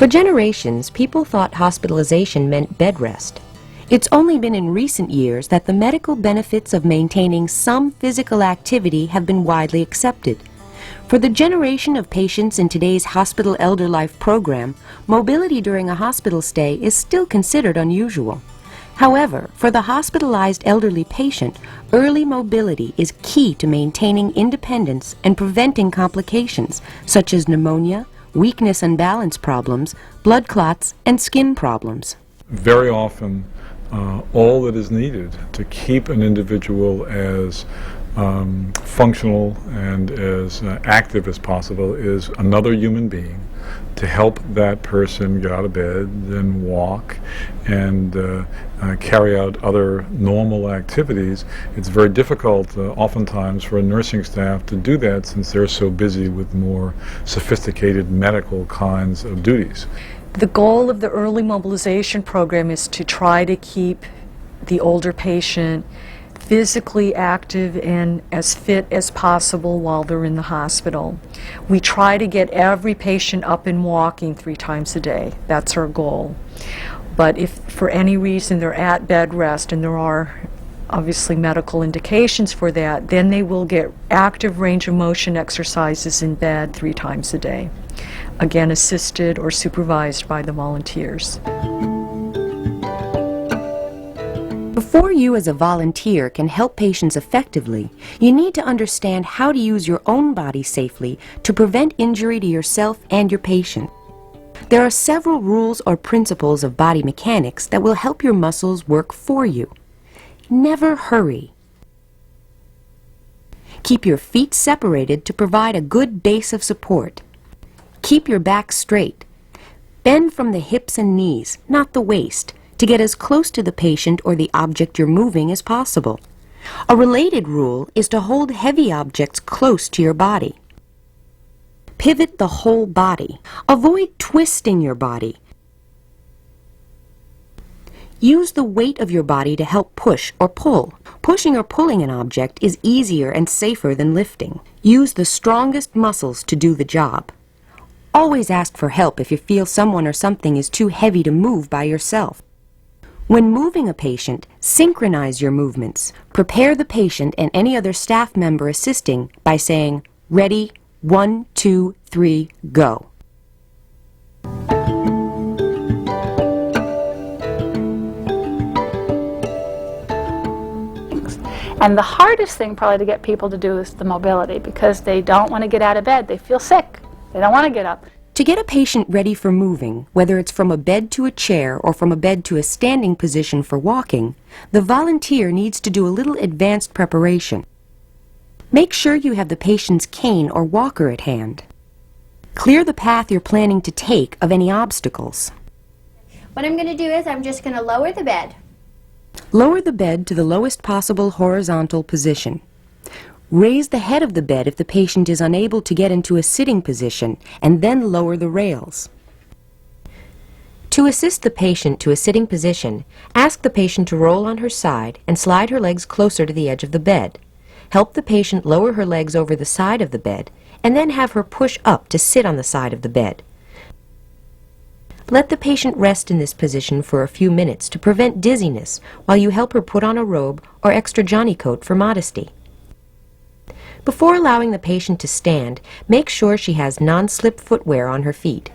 For generations, people thought hospitalization meant bed rest. It's only been in recent years that the medical benefits of maintaining some physical activity have been widely accepted. For the generation of patients in today's Hospital Elder Life program, mobility during a hospital stay is still considered unusual. However, for the hospitalized elderly patient, early mobility is key to maintaining independence and preventing complications such as pneumonia, weakness and balance problems, blood clots, and skin problems. Very often, all that is needed to keep an individual as functional and as active as possible is another human being to help that person get out of bed and walk and carry out other normal activities. It's very difficult oftentimes for a nursing staff to do that since they're so busy with more sophisticated medical kinds of duties. The goal of the early mobilization program is to try to keep the older patient physically active and as fit as possible while they're in the hospital. We try to get every patient up and walking 3 times a day. That's our goal. But if for any reason they're at bed rest, and there are obviously medical indications for that, then they will get active range of motion exercises in bed 3 times a day. Again, assisted or supervised by the volunteers. Before you as a volunteer can help patients effectively, you need to understand how to use your own body safely to prevent injury to yourself and your patient. There are several rules or principles of body mechanics that will help your muscles work for you. Never hurry. Keep your feet separated to provide a good base of support. Keep your back straight. Bend from the hips and knees, not the waist, to get as close to the patient or the object you're moving as possible. A related rule is to hold heavy objects close to your body. Pivot the whole body. Avoid twisting your body. Use the weight of your body to help push or pull. Pushing or pulling an object is easier and safer than lifting. Use the strongest muscles to do the job. Always ask for help if you feel someone or something is too heavy to move by yourself. When moving a patient, synchronize your movements. Prepare the patient and any other staff member assisting by saying, "Ready, 1, 2, 3, go." And the hardest thing probably to get people to do is the mobility, because they don't want to get out of bed. They feel sick. They don't want to get up. To get a patient ready for moving, whether it's from a bed to a chair or from a bed to a standing position for walking, the volunteer needs to do a little advanced preparation. Make sure you have the patient's cane or walker at hand. Clear the path you're planning to take of any obstacles. What I'm going to do is I'm just going to lower the bed. Lower the bed to the lowest possible horizontal position. Raise the head of the bed if the patient is unable to get into a sitting position, and then lower the rails. To assist the patient to a sitting position, ask the patient to roll on her side and slide her legs closer to the edge of the bed. Help the patient lower her legs over the side of the bed, and then have her push up to sit on the side of the bed. Let the patient rest in this position for a few minutes to prevent dizziness while you help her put on a robe or extra Johnny coat for modesty. Before allowing the patient to stand, make sure she has non-slip footwear on her feet.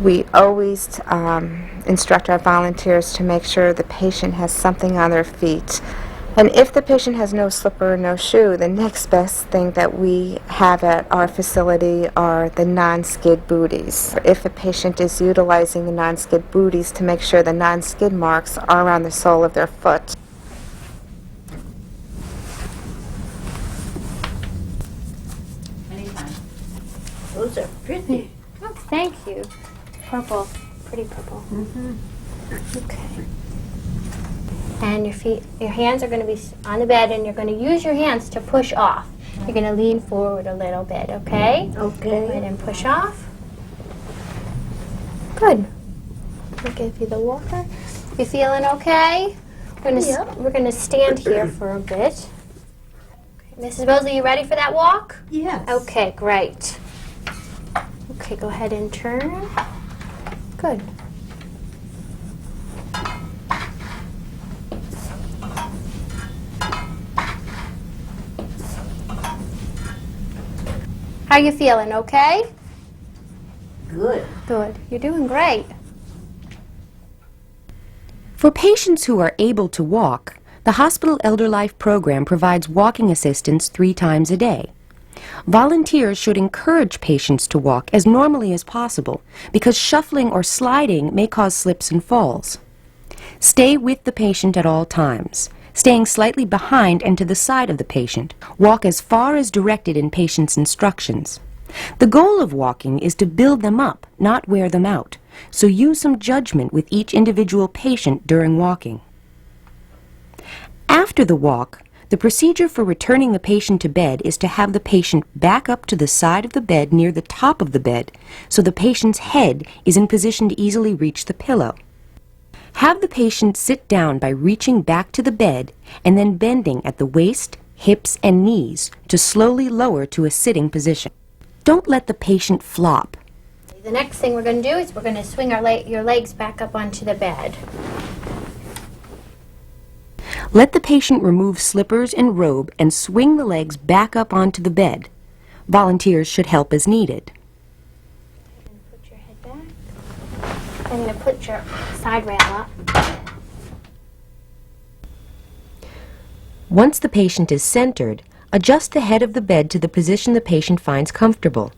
We always instruct our volunteers to make sure the patient has something on their feet. And if the patient has no slipper or no shoe, the next best thing that we have at our facility are the non-skid booties. If a patient is utilizing the non-skid booties, to make sure the non-skid marks are on the sole of their foot. Those are pretty. Oh, thank you. Purple. Pretty purple. Okay. And your hands are going to be on the bed, and you're going to use your hands to push off. You're going to lean forward a little bit, okay? Okay. Go ahead and push off. Good. I'll give you the walker. You feeling okay? We're going to stand here for a bit. Okay. Mrs. Mosley, you ready for that walk? Yes. Okay, great. Okay, go ahead and turn. Good. How you feeling, okay? Good. Good. You're doing great. For patients who are able to walk, the Hospital Elder Life program provides walking assistance 3 times a day. Volunteers should encourage patients to walk as normally as possible because shuffling or sliding may cause slips and falls. Stay with the patient at all times, staying slightly behind and to the side of the patient. Walk as far as directed in patient's instructions. The goal of walking is to build them up, not wear them out, so use some judgment with each individual patient during walking. After the walk, the procedure for returning the patient to bed is to have the patient back up to the side of the bed near the top of the bed so the patient's head is in position to easily reach the pillow. Have the patient sit down by reaching back to the bed and then bending at the waist, hips, and knees to slowly lower to a sitting position. Don't let the patient flop. The next thing we're going to do is we're going to swing your legs back up onto the bed. Let the patient remove slippers and robe and swing the legs back up onto the bed. Volunteers should help as needed. Put your head back. I'm going to put your side rail up. Once the patient is centered, adjust the head of the bed to the position the patient finds comfortable.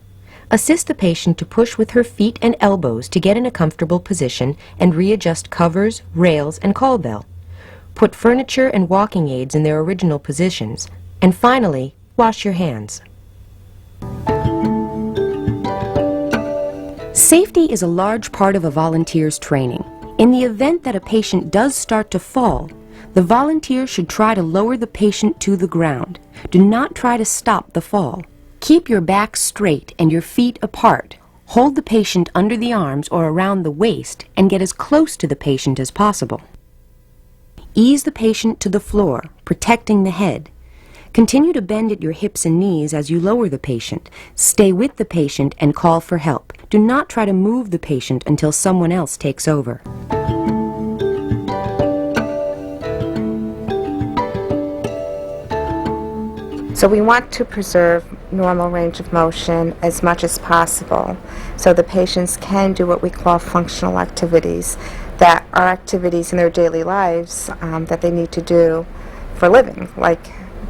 Assist the patient to push with her feet and elbows to get in a comfortable position and readjust covers, rails, and call bell. Put furniture and walking aids in their original positions. And finally, wash your hands. Safety is a large part of a volunteer's training. In the event that a patient does start to fall, the volunteer should try to lower the patient to the ground. Do not try to stop the fall. Keep your back straight and your feet apart. Hold the patient under the arms or around the waist and get as close to the patient as possible. Ease the patient to the floor, protecting the head. Continue to bend at your hips and knees as you lower the patient. Stay with the patient and call for help. Do not try to move the patient until someone else takes over. So we want to preserve normal range of motion as much as possible so the patients can do what we call functional activities that are activities in their daily lives that they need to do for living, like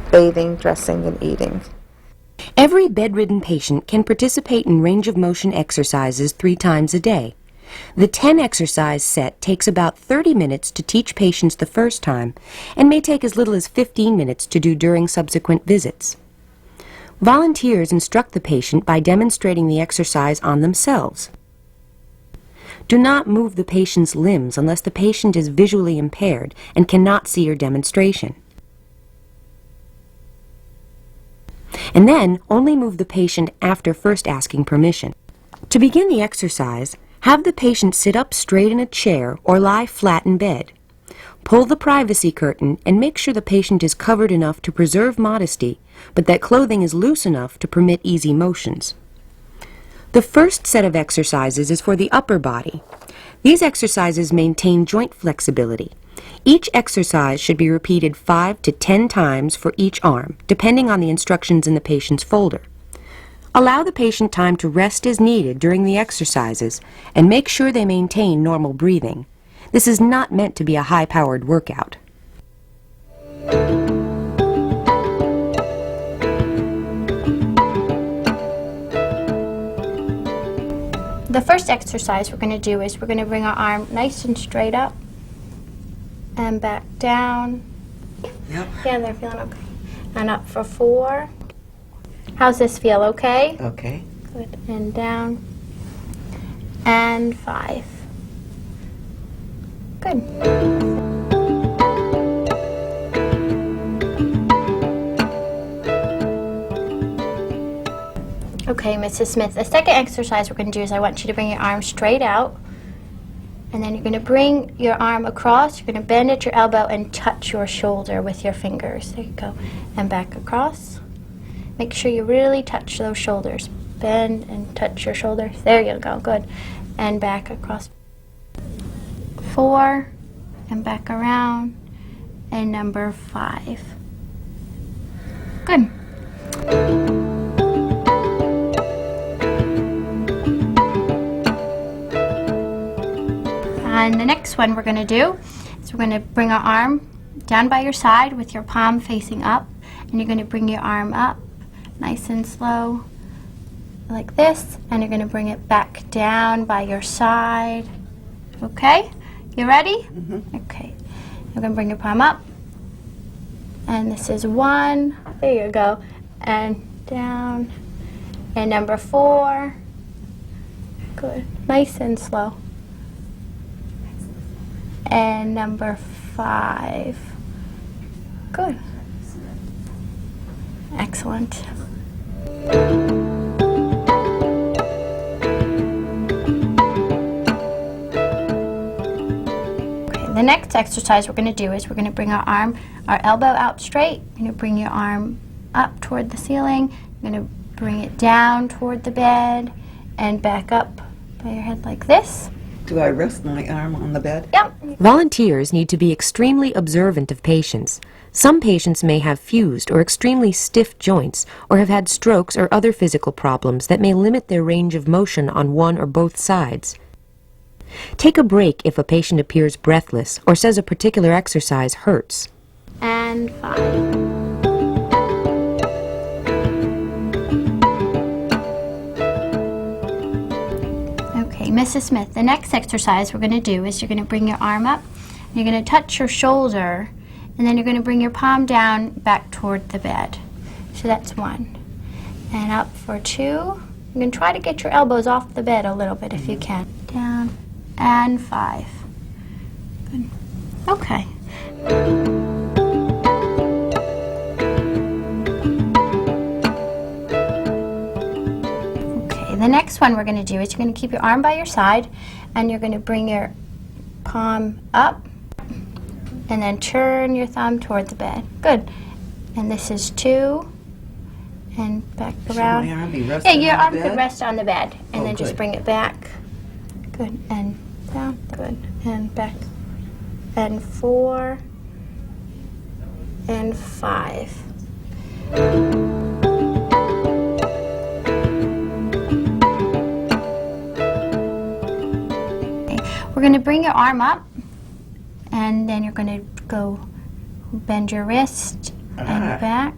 bathing, dressing, and eating. Every bedridden patient can participate in range of motion exercises 3 times a day. The 10 exercise set takes about 30 minutes to teach patients the first time and may take as little as 15 minutes to do during subsequent visits. Volunteers instruct the patient by demonstrating the exercise on themselves. Do not move the patient's limbs unless the patient is visually impaired and cannot see your demonstration. And then only move the patient after first asking permission. To begin the exercise, have the patient sit up straight in a chair or lie flat in bed. Pull the privacy curtain and make sure the patient is covered enough to preserve modesty, but that clothing is loose enough to permit easy motions. The first set of exercises is for the upper body. These exercises maintain joint flexibility. Each exercise should be repeated 5 to 10 times for each arm, depending on the instructions in the patient's folder. Allow the patient time to rest as needed during the exercises and make sure they maintain normal breathing. This is not meant to be a high-powered workout. The first exercise we're going to do is we're going to bring our arm nice and straight up and back down. Yep. Yeah, they're feeling okay. And up for 4. How's this feel, okay? Okay. Good. And down. And 5. Good. Okay, Mrs. Smith, the second exercise we're going to do is I want you to bring your arm straight out, and then you're going to bring your arm across, you're going to bend at your elbow and touch your shoulder with your fingers. There you go. And back across. Make sure you really touch those shoulders. Bend and touch your shoulders. There you go, good. And back across. 4, and back around, and number 5. Good. And the next one we're going to do is we're going to bring our arm down by your side with your palm facing up, and you're going to bring your arm up nice and slow like this, and you're going to bring it back down by your side. Okay? You ready? Okay. You're going to bring your palm up, and this is 1. There you go. And down. And number 4. Good. Nice and slow. And number 5. Good. Excellent. The next exercise we're going to do is we're going to bring our elbow out straight. You're going to bring your arm up toward the ceiling. You're going to bring it down toward the bed and back up by your head like this. Do I rest my arm on the bed? Yep. Volunteers need to be extremely observant of patients. Some patients may have fused or extremely stiff joints or have had strokes or other physical problems that may limit their range of motion on one or both sides. Take a break if a patient appears breathless or says a particular exercise hurts. And 5. Okay, Mrs. Smith, the next exercise we're going to do is you're going to bring your arm up, you're going to touch your shoulder, and then you're going to bring your palm down back toward the bed. So that's 1. And up for 2. You can try to get your elbows off the bed a little bit if you can. Down. And 5. Good. Okay. Okay, the next one we're going to do is you're going to keep your arm by your side, and you're going to bring your palm up, and then turn your thumb toward the bed. Good. And this is 2, and back around. Should my arm be resting Yeah, your on arm the could bed? rest on the bed, and Oh, then just good. bring it back. Good, and down, good, and back, and 4, and 5. Okay. We're going to bring your arm up, and then you're going to go bend your wrist and back.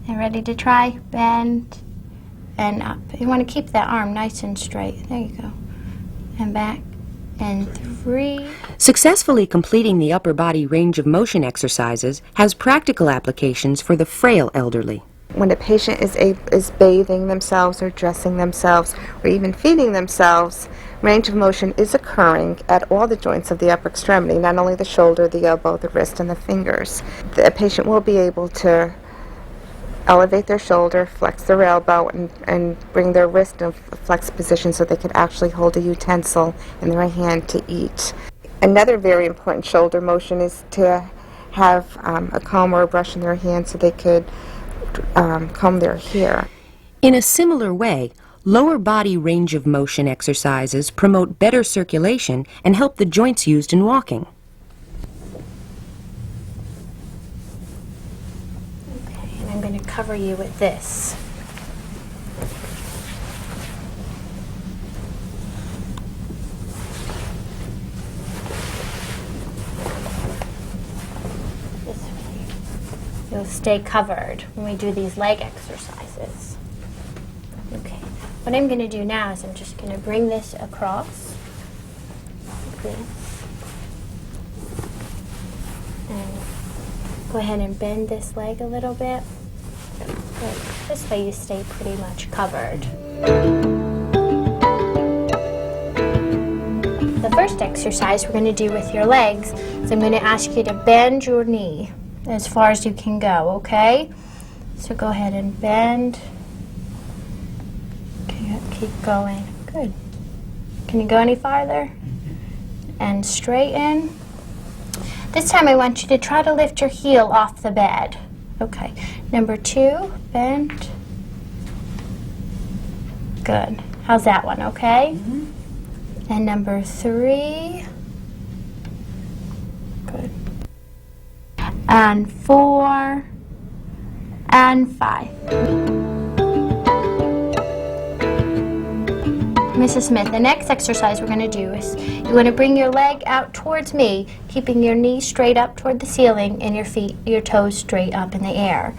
And ready to try? Bend and up. You want to keep that arm nice and straight. There you go. And back. And 3. Successfully completing the upper body range of motion exercises has practical applications for the frail elderly. When a patient is bathing themselves or dressing themselves or even feeding themselves, range of motion is occurring at all the joints of the upper extremity, not only the shoulder, the elbow, the wrist, and the fingers. The patient will be able to elevate their shoulder, flex their elbow, and bring their wrist in a flexed position so they can actually hold a utensil in their right hand to eat. Another very important shoulder motion is to have a comb or a brush in their hand so they could comb their hair. In a similar way, lower body range of motion exercises promote better circulation and help the joints used in walking. Okay, and I'm going to cover you with this. This way. You'll stay covered when we do these leg exercises. Okay, what I'm going to do now is I'm just going to bring this across like this. And go ahead and bend this leg a little bit. Good. This way you stay pretty much covered. The first exercise we're going to do with your legs is I'm going to ask you to bend your knee as far as you can go, okay? So go ahead and bend. Okay, keep going. Good. Can you go any farther? And straighten. This time I want you to try to lift your heel off the bed. Okay. Number 2, bend. Good. How's that one, okay? And number 3, and 4, and 5. Mrs. Smith, the next exercise we're going to do is you want to bring your leg out towards me, keeping your knees straight up toward the ceiling and your toes straight up in the air.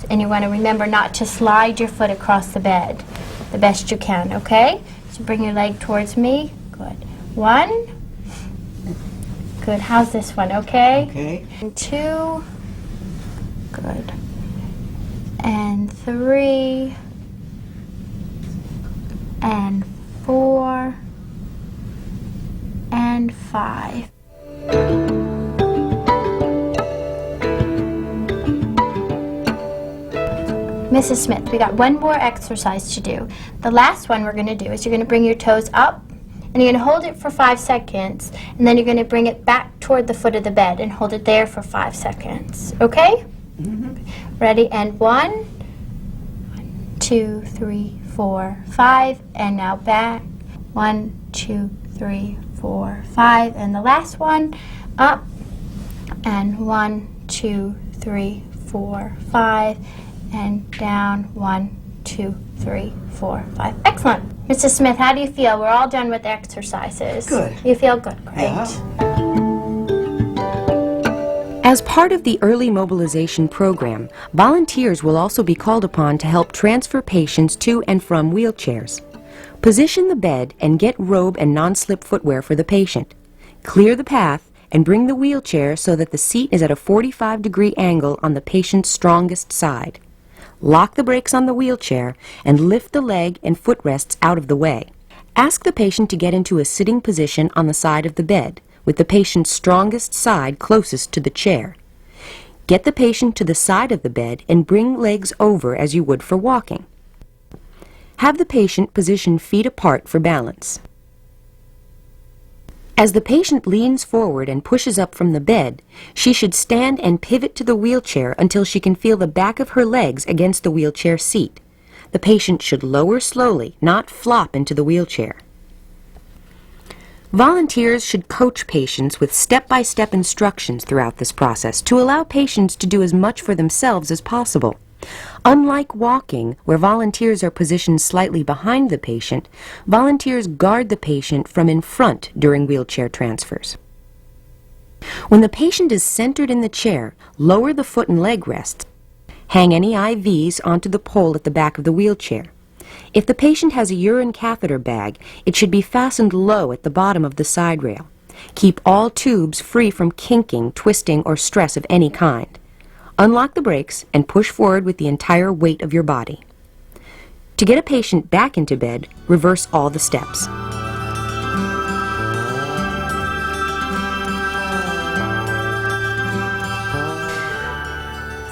And you want to remember not to slide your foot across the bed the best you can, okay? So bring your leg towards me. Good. 1. Good. How's this one, okay? Okay. And 2. Good. And 3. And 4. And 5. Mrs. Smith, we got one more exercise to do. The last one we're going to do is you're going to bring your toes up and you're going to hold it for 5 seconds and then you're going to bring it back toward the foot of the bed and hold it there for 5 seconds. Okay? Mm-hmm. Ready? And 1, 2, 3, 4, 5, and now back. 1, 2, 3, 4, 5, and the last one up, and 1, 2, 3, 4, 5, and down. 1, 2, 3, 4, 5. Excellent. Mrs. Smith, how do you feel? We're all done with the exercises. Good. You feel good? Great. Yeah. As part of the early mobilization program, volunteers will also be called upon to help transfer patients to and from wheelchairs. Position the bed and get robe and non-slip footwear for the patient. Clear the path and bring the wheelchair so that the seat is at a 45-degree angle on the patient's strongest side. Lock the brakes on the wheelchair and lift the leg and footrests out of the way. Ask the patient to get into a sitting position on the side of the bed, with the patient's strongest side closest to the chair. Get the patient to the side of the bed and bring legs over as you would for walking. Have the patient position feet apart for balance. As the patient leans forward and pushes up from the bed, she should stand and pivot to the wheelchair until she can feel the back of her legs against the wheelchair seat. The patient should lower slowly, not flop into the wheelchair. Volunteers should coach patients with step-by-step instructions throughout this process to allow patients to do as much for themselves as possible. Unlike walking, where volunteers are positioned slightly behind the patient, volunteers guard the patient from in front during wheelchair transfers. When the patient is centered in the chair, lower the foot and leg rests. Hang any IVs onto the pole at the back of the wheelchair. If the patient has a urine catheter bag, it should be fastened low at the bottom of the side rail. Keep all tubes free from kinking, twisting, or stress of any kind. Unlock the brakes and push forward with the entire weight of your body. To get a patient back into bed, reverse all the steps.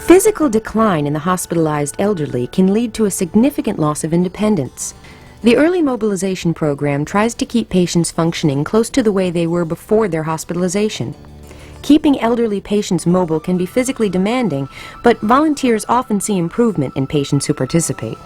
Physical decline in the hospitalized elderly can lead to a significant loss of independence. The early mobilization program tries to keep patients functioning close to the way they were before their hospitalization. Keeping elderly patients mobile can be physically demanding, but volunteers often see improvement in patients who participate.